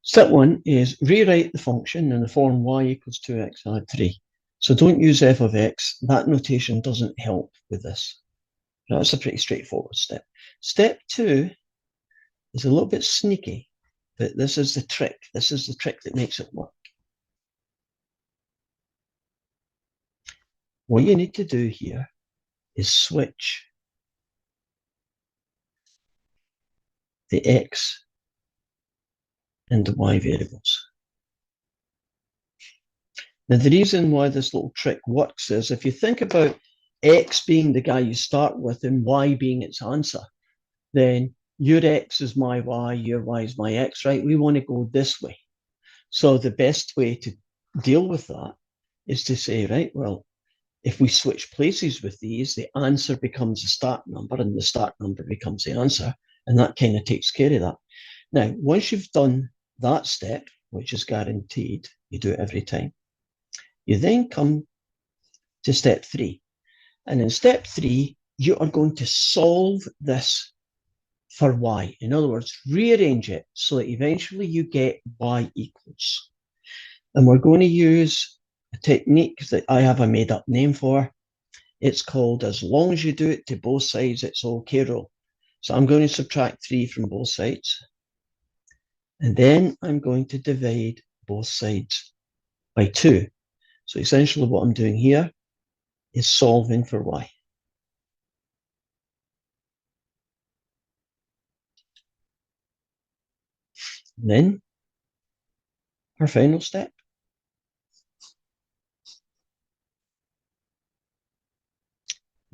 Step one is rewrite the function in the form y equals 2x add 3. So don't use f of x. That notation doesn't help with this. That's a pretty straightforward step. Step two is a little bit sneaky, but this is the trick. This is the trick that makes it work. What you need to do here is switch the x and the y variables. Now, the reason why this little trick works is if you think about x being the guy you start with and y being its answer, then your x is my y, your y is my x, right? We want to go this way. So the best way to deal with that is to say, right, well, if we switch places with these, the answer becomes the start number and the start number becomes the answer. And that kind of takes care of that. Now, once you've done that step, which is guaranteed, you do it every time, you then come to step three. And in step three, you are going to solve this for y. In other words, rearrange it so that eventually you get y equals. And we're going to use a technique that I have a made-up name for. It's called as long as you do it to both sides, it's okay rule. So I'm going to subtract 3 from both sides. And then I'm going to divide both sides by 2. So essentially what I'm doing here is solving for y. And then our final step.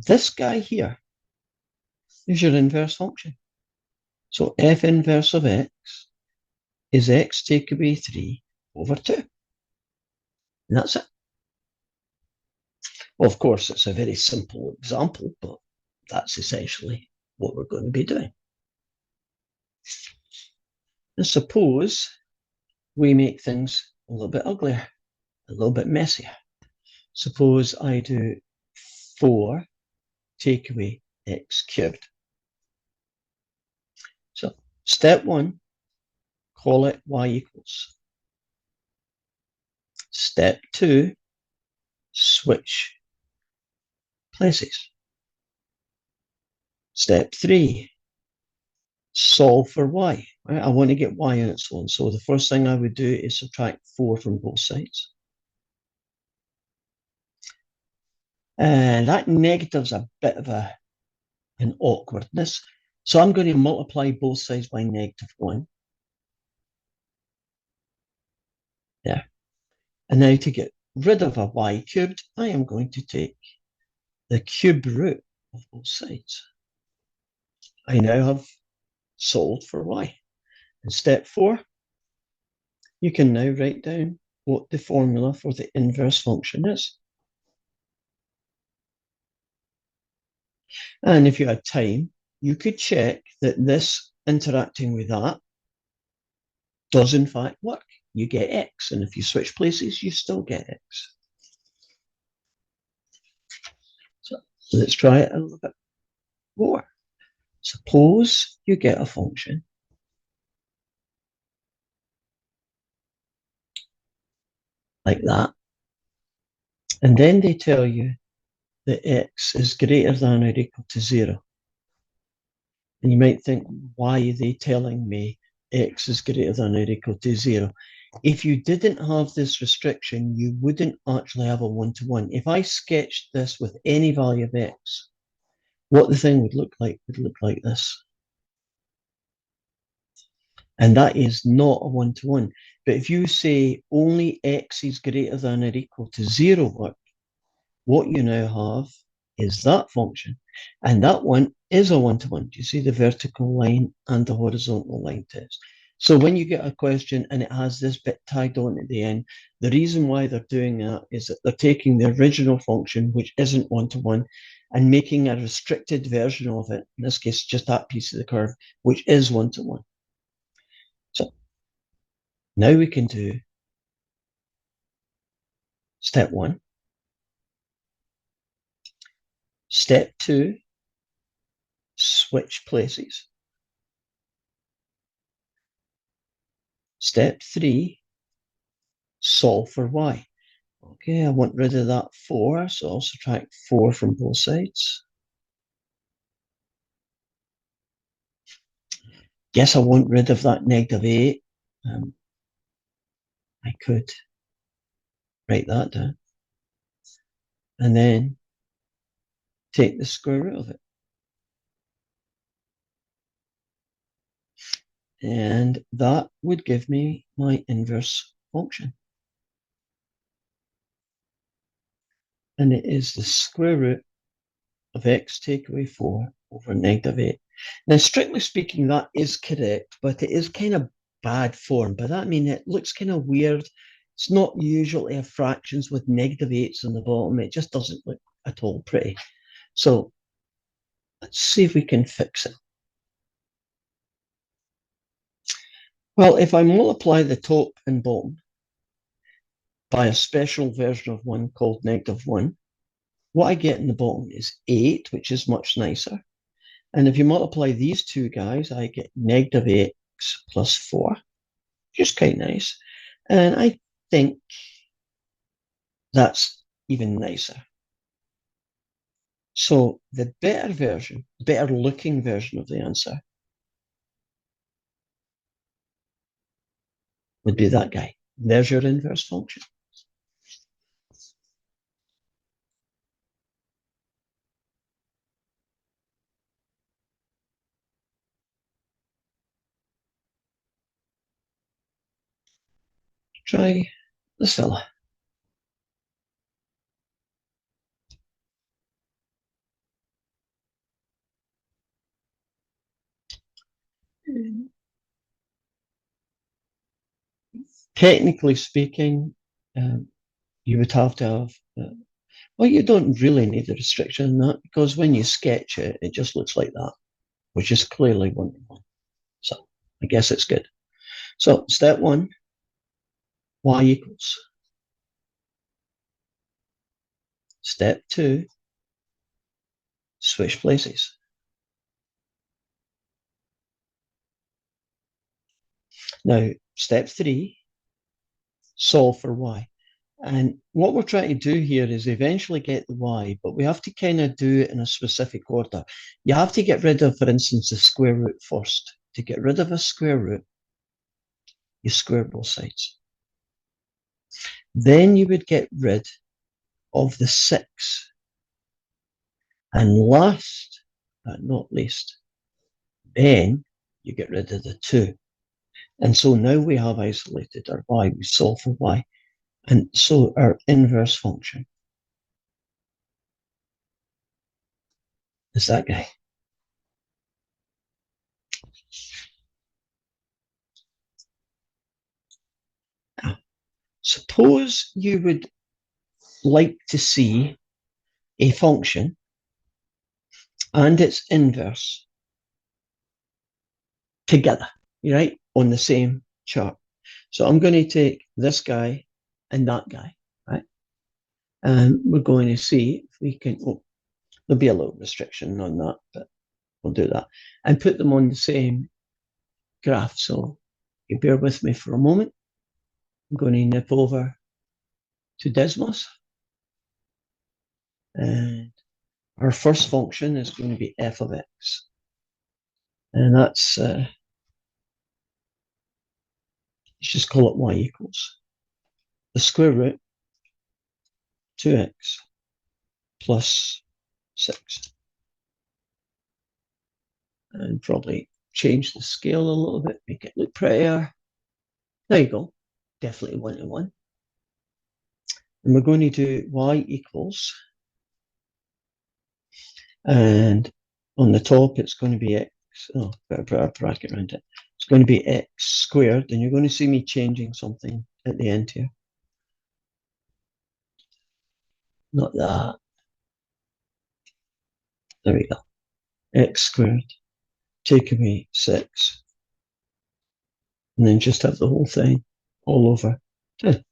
This guy here is your inverse function. So f inverse of x is x take away 3 over 2. And that's it. Well, of course, it's a very simple example, but that's essentially what we're going to be doing. And suppose we make things a little bit uglier, a little bit messier. Suppose I do 4 take away x cubed. So step one, call it y equals. Step two, switch places. Step three, solve for y. Right? I want to get y on its own. So the first thing I would do is subtract 4 from both sides. And that negative's a bit of an awkwardness. So I'm going to multiply both sides by -1. There. And now to get rid of a y cubed, I am going to take the cube root of both sides. I now have solved for y. In step 4, you can now write down what the formula for the inverse function is. And if you had time, you could check that this interacting with that does in fact work. You get x, and if you switch places, you still get x. So let's try it a little bit more. Suppose you get a function like that, and then they tell you that x is greater than or equal to 0. And you might think, why are they telling me x is greater than or equal to 0? If you didn't have this restriction, you wouldn't actually have a one-to-one. If I sketched this with any value of x, what the thing would look like this. And that is not a one-to-one. But if you say only x is greater than or equal to 0 work, what you now have is that function. And that one is a one-to-one. Do you see the vertical line and the horizontal line test? So when you get a question and it has this bit tagged on at the end, the reason why they're doing that is that they're taking the original function, which isn't one-to-one, and making a restricted version of it, in this case, just that piece of the curve, which is one-to-one. So now we can do step 1. Step 2, switch places. Step 3, solve for y. Okay, I want rid of that 4, so I'll subtract 4 from both sides. Guess I want rid of that -8. I could write that down. And then take the square root of it. And that would give me my inverse function. And it is the square root of x take away 4 over -8. Now, strictly speaking, that is correct, but it is kind of bad form. By that I mean it looks kind of weird. It's not usually a fractions with -8s on the bottom. It just doesn't look at all pretty. So let's see if we can fix it. Well, if I multiply the top and bottom by a special version of 1 called -1, what I get in the bottom is 8, which is much nicer. And if you multiply these two guys, I get -8 plus 4, which is quite nice. And I think that's even nicer. So the better version, better looking version of the answer would be that guy. There's your inverse function. Try this fella. Technically speaking, you would have to have, well, you don't really need the restriction in that, because when you sketch it, it just looks like that, which is clearly 1-to-1. So I guess it's good. So step 1, y equals. Step 2, switch places. Now, step 3, solve for y. And what we're trying to do here is eventually get the y, but we have to kind of do it in a specific order. You have to get rid of, for instance, the square root first. To get rid of a square root, you square both sides. Then you would get rid of the 6. And last but not least, then you get rid of the 2. And so now we have isolated our y, we solve for y. And so our inverse function is that guy. Now, suppose you would like to see a function and its inverse together, right, on the same chart. So I'm going to take this guy and that guy, right? And we're going to see if we can, oh, there'll be a little restriction on that, but we'll do that. And put them on the same graph. So you bear with me for a moment. I'm going to nip over to Desmos. And our first function is going to be f of x. And that's, let's just call it y equals the square root 2x plus 6. And probably change the scale a little bit, make it look prettier. There you go. Definitely 1-to-1. And we're going to do y equals, and on the top it's going to be x. Oh, better put a bracket around it. It's going to be x squared, and you're going to see me changing something at the end here. Not that. There we go. X squared, take away 6, and then just have the whole thing all over 2.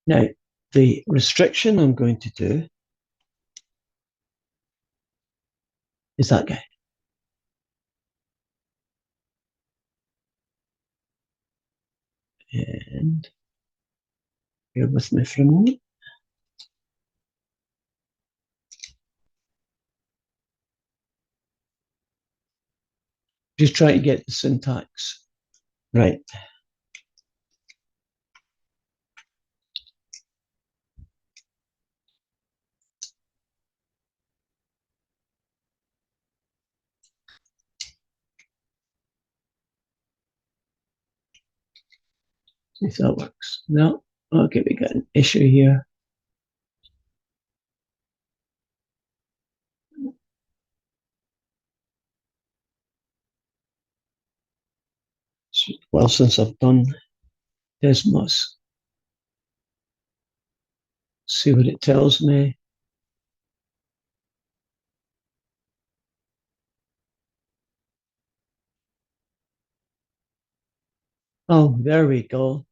Now, the restriction I'm going to do is that guy. And bear with me for a moment. Just try to get the syntax right. If that works. No. Okay, we got an issue here. Well, since I've done this, must see what it tells me. Oh, there we go.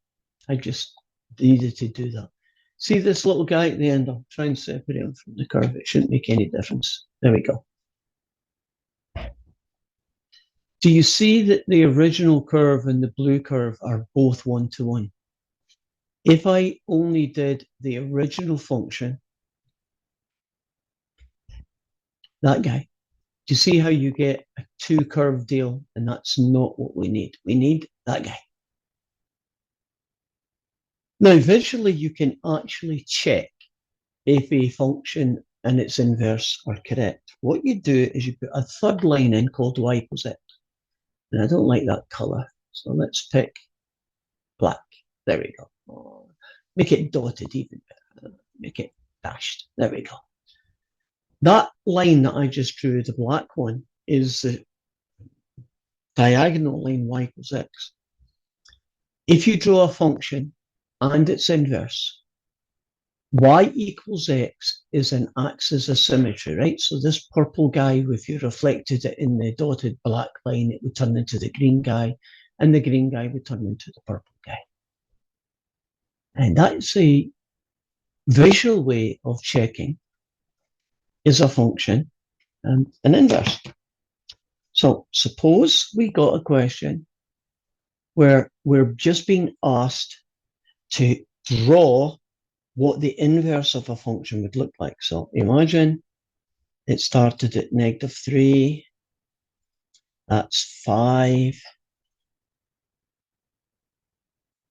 I just needed to do that. See this little guy at the end? I'll try and separate him from the curve. It shouldn't make any difference. There we go. Do you see that the original curve and the blue curve are both one-to-one? If I only did the original function, that guy, do you see how you get a two-curve deal? And that's not what we need. We need that guy. Now, visually, you can actually check if a function and its inverse are correct. What you do is you put a third line in called y equals x. And I don't like that color, so let's pick black. There we go. Make it dotted even better. Make it dashed. There we go. That line that I just drew, the black one, is the diagonal line y equals x. If you draw a function and its inverse, y equals x is an axis of symmetry, right? So this purple guy, if you reflected it in the dotted black line, it would turn into the green guy, and the green guy would turn into the purple guy. And that's a visual way of checking is a function and an inverse. So suppose we got a question where we're just being asked to draw what the inverse of a function would look like. So imagine it started at -3, that's 5,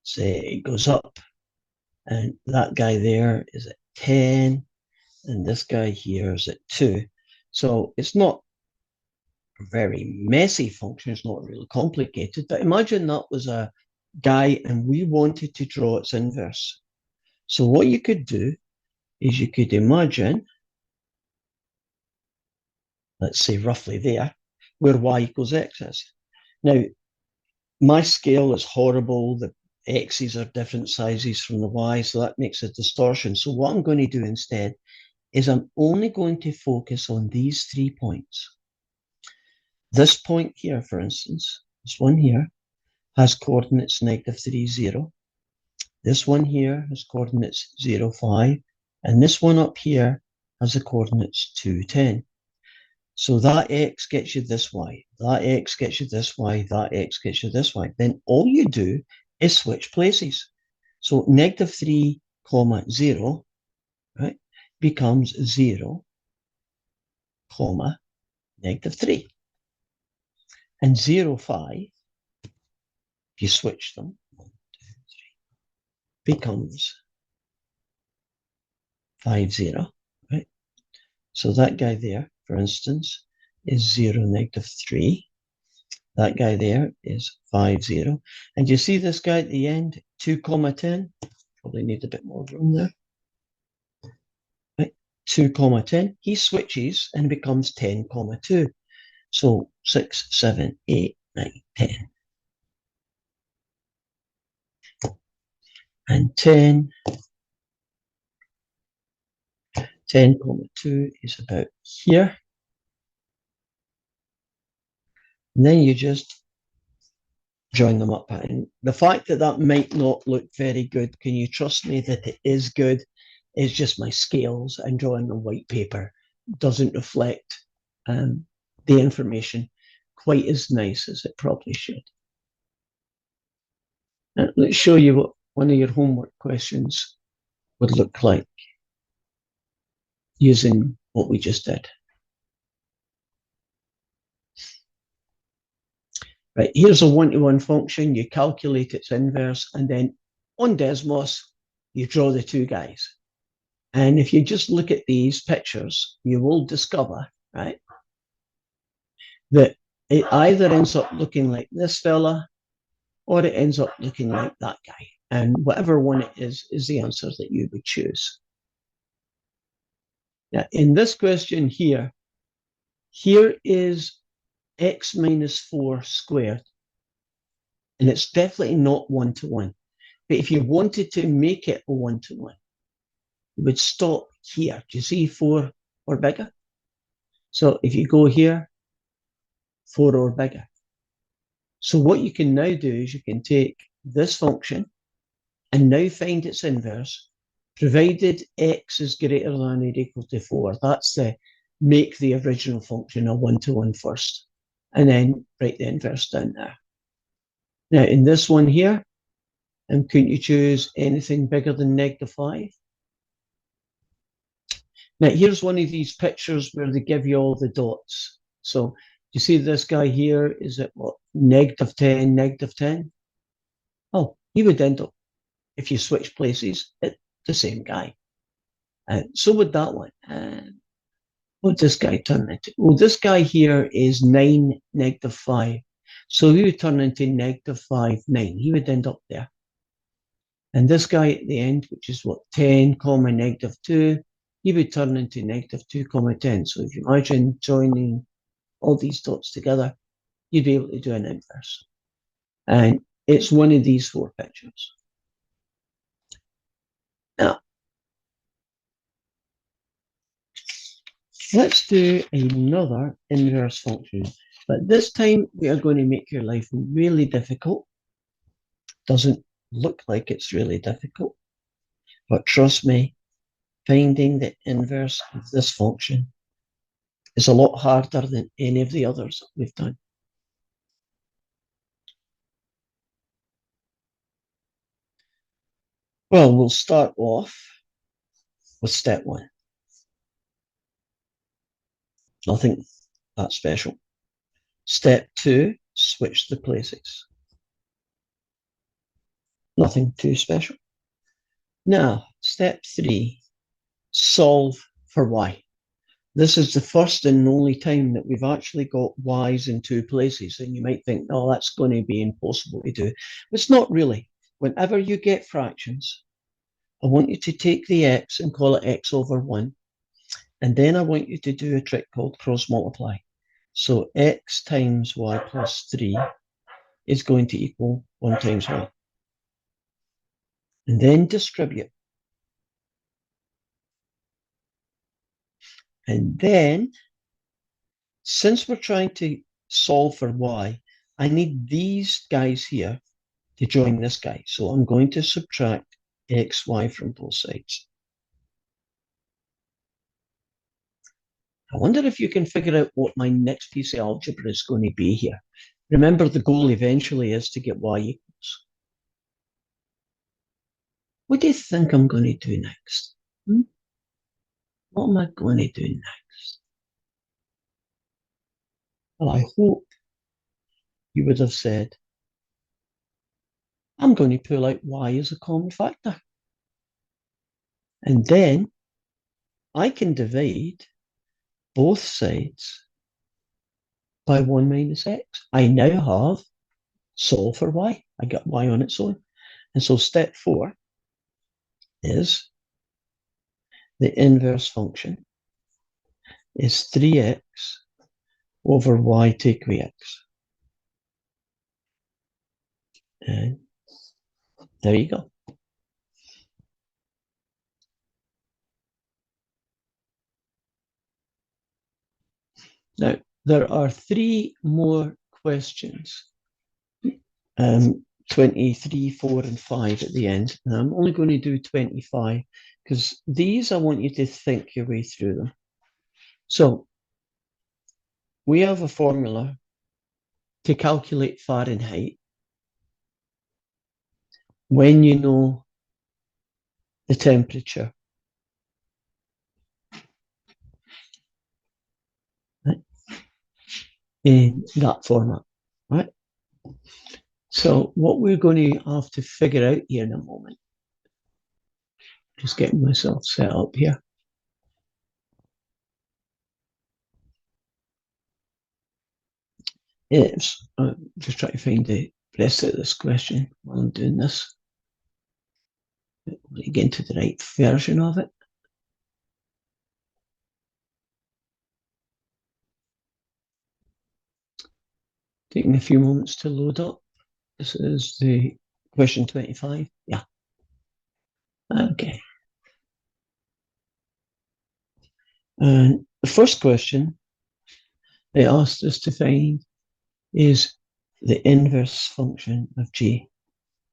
say it goes up, and that guy there is at 10, and this guy here is at 2. So it's not a very messy function, it's not really complicated, but imagine that was a guy and we wanted to draw its inverse. So what you could do is you could imagine, let's say roughly there, where y equals x is. Now, my scale is horrible. The x's are different sizes from the y, so that makes a distortion. So what I'm going to do instead is I'm only going to focus on these 3 points. This point here, for instance, this one here, has coordinates -3, 0. This one here has coordinates 0, 5. And this one up here has the coordinates 2, 10. So that x gets you this y, that x gets you this y, that x gets you this y. Then all you do is switch places. So -3, 0, right, becomes 0, -3. And 0, 5, if you switch them, 1, 2, 3, becomes 5, 0, right? So that guy there, for instance, is 0, -3. That guy there is 5, 0. And you see this guy at the end, 2, 10? Probably need a bit more room there. Right? 2, 10. He switches and becomes 10, 2. So 6, 7, 8, 9, 10. And 10, 10, 2 is about here. And then you just join them up. And the fact that that might not look very good, can you trust me that it is good? It's just my scales and drawing on white paper doesn't reflect the information quite as nice as it probably should. Let's show you what one of your homework questions would look like using what we just did. Right, here's a one-to-one function. You calculate its inverse, and then on Desmos, you draw the two guys. And if you just look at these pictures, you will discover, right, that it either ends up looking like this fella or it ends up looking like that guy. And whatever one it is the answer that you would choose. Now, in this question here is x minus 4 squared. And it's definitely not one-to-one. But if you wanted to make it a one-to-one, you would stop here. Do you see 4 or bigger? So if you go here, 4 or bigger. So what you can now do is you can take this function and now find its inverse, provided x is greater than or equal to 4. That's the make the original function a one-to-one first, and then write the inverse down there. Now, in this one here, couldn't you choose anything bigger than -5? Now, here's one of these pictures where they give you all the dots. So you see this guy here, is it what, -10, -10? Oh, he would end up, if you switch places, it's the same guy. So would that one. What this guy turn into? Well, this guy here is 9, -5. So he would turn into -5, 9. He would end up there. And this guy at the end, which is what, 10, -2, he would turn into -2, 10. So if you imagine joining all these dots together, you'd be able to do an inverse. And it's one of these 4 pictures. Now, let's do another inverse function. But this time, we are going to make your life really difficult. Doesn't look like it's really difficult. But trust me, finding the inverse of this function is a lot harder than any of the others we've done. Well, we'll start off with step 1. Nothing that special. Step 2, switch the places. Nothing too special. Now, step 3, solve for y. This is the first and only time that we've actually got y's in 2 places. And you might think, oh, that's going to be impossible to do. But it's not really. Whenever you get fractions, I want you to take the x and call it x over 1. And then I want you to do a trick called cross multiply. So x times y plus 3 is going to equal 1 times y. And then distribute. And then, since we're trying to solve for y, I need these guys here to join this guy. So I'm going to subtract xy from both sides. I wonder if you can figure out what my next piece of algebra is going to be here. Remember, the goal eventually is to get y equals. What do you think I'm going to do next? What am I going to do next? Well, I hope you would have said, I'm going to pull out y as a common factor. And then I can divide both sides by 1 minus x. I now have solve for y. I got y on its own. And so step 4 is the inverse function is 3x over y take away x. And there you go. Now, there are 3 more questions. 23, 4, and 5 at the end. And I'm only going to do 25 because these I want you to think your way through them. So we have a formula to calculate Fahrenheit. when you know the temperature, right, in that format, right? So what we're going to have to figure out here in a moment, just getting myself set up here, is just try to find the rest of this question while I'm doing this. Get into the right version of it. Taking a few moments to load up. This is the question 25. Yeah. Okay. And the first question they asked us to find is the inverse function of G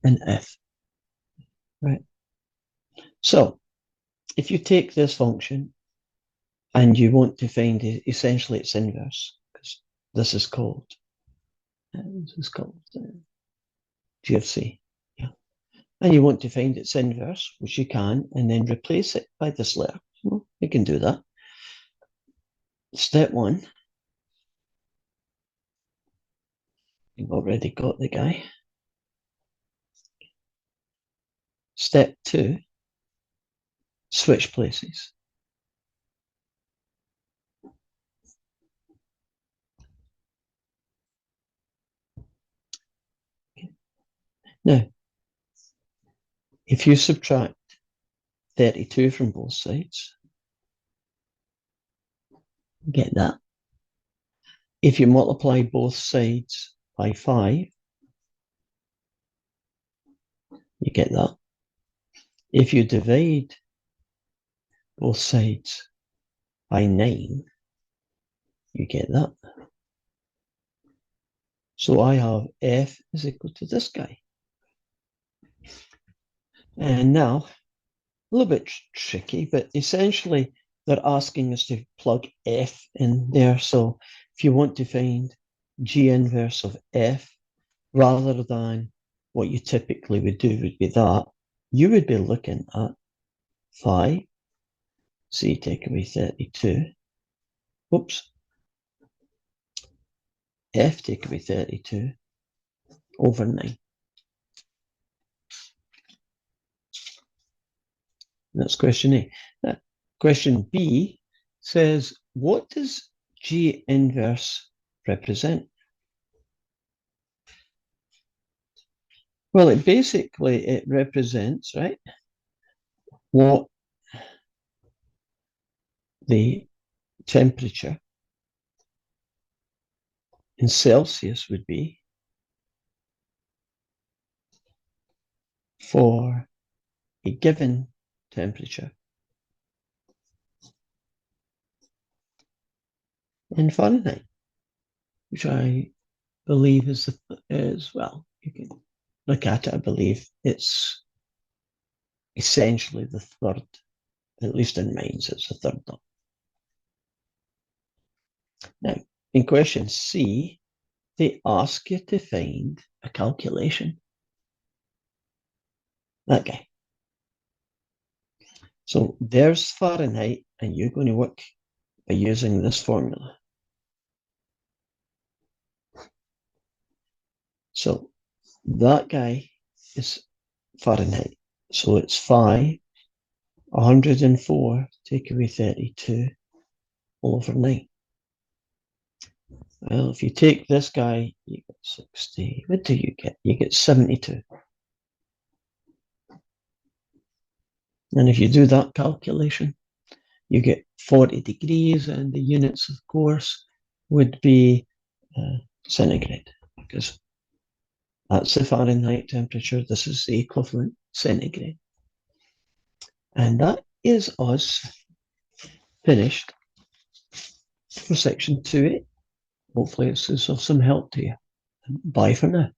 and F. Right. So if you take this function and you want to find essentially its inverse, because this is called G of C. Yeah. And you want to find its inverse, which you can, and then replace it by this letter. Well, you can do that. Step one, you've already got the guy. Step two, switch places. Now, if you subtract 32 from both sides, get that. If you multiply both sides by 5, you get that. If you divide both sides by 9, you get that. So I have F is equal to this guy. And now, a little bit tricky, but essentially they're asking us to plug F in there. So if you want to find G inverse of F, rather than what you typically would do would be that, you would be looking at 5, C take away 32, whoops, F take away 32 over 9. That's question A. Question B says, what does G inverse represent? Well, it represents, right, what the temperature in Celsius would be for a given temperature in Fahrenheit, which I believe is well, you can look at it. I believe it's essentially the third, at least in mines, it's the third. Now, in question C, they ask you to find a calculation. That guy. So there's Fahrenheit, and you're going to work by using this formula. So that guy is Fahrenheit. So it's 104 take away 32 over 9. Well, if you take this guy, you get 60. What do you get? You get 72. And if you do that calculation, you get 40 degrees, and the units, of course, would be centigrade, because that's the Fahrenheit temperature. This is the equivalent centigrade. And that is us finished for section 2A. Hopefully it's of some help to you. Bye for now.